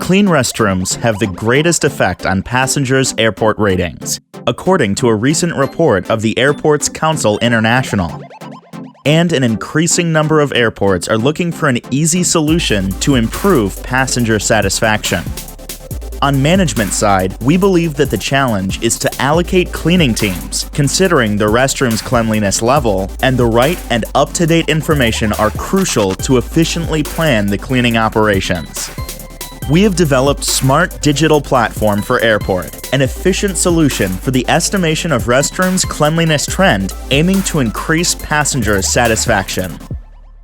Clean restrooms have the greatest effect on passengers' airport ratings, according to a recent report of the Airports Council International. And an increasing number of airports are looking for an easy solution to improve passenger satisfaction. On management side, we believe that the challenge is to allocate cleaning teams, considering the restroom's cleanliness level, and the right and up-to-date information are crucial to efficiently plan the cleaning operations. We have developed Smart Digital Platform for Airport, an efficient solution for the estimation of restrooms' cleanliness trend, aiming to increase passenger satisfaction.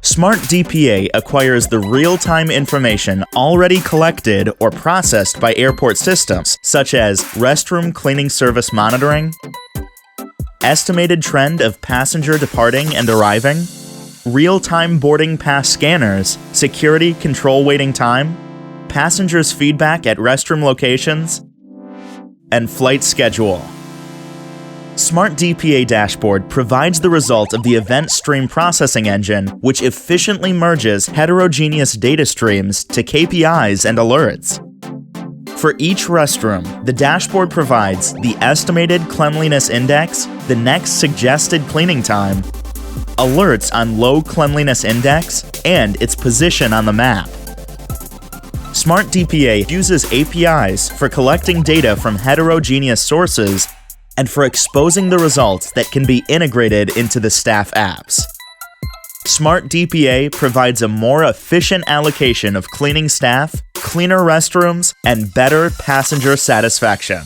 Smart DPA acquires the real-time information already collected or processed by airport systems, such as restroom cleaning service monitoring, estimated trend of passenger departing and arriving, real-time boarding pass scanners, security control waiting time, passengers' feedback at restroom locations, and flight schedule. Smart DPA Dashboard provides the result of the event stream processing engine, which efficiently merges heterogeneous data streams to KPIs and alerts. For each restroom, the dashboard provides the estimated cleanliness index, the next suggested cleaning time, alerts on low cleanliness index, and its position on the map. Smart DPA uses APIs for collecting data from heterogeneous sources and for exposing the results that can be integrated into the staff apps. Smart DPA provides a more efficient allocation of cleaning staff, cleaner restrooms, and better passenger satisfaction.